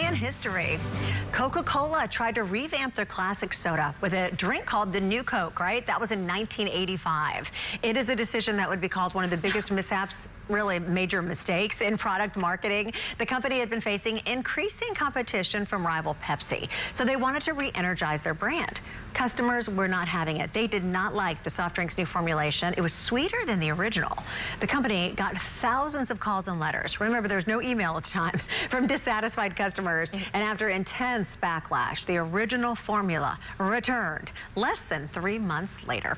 in history, Coca-Cola tried to revamp their classic soda with a drink called the New Coke, right? That was in 1985. It is a decision that would be called one of the biggest mishaps, really major mistakes in product marketing. The company had been facing increasing competition from rival Pepsi, so they wanted to re-energize their brand. Customers were not having it. They did not like the soft drink's new formulation. It was sweeter than the original. The company got thousands of calls and letters. Remember, there was no email at the time from dissatisfied customers. And after intense backlash, the original formula returned less than 3 months later.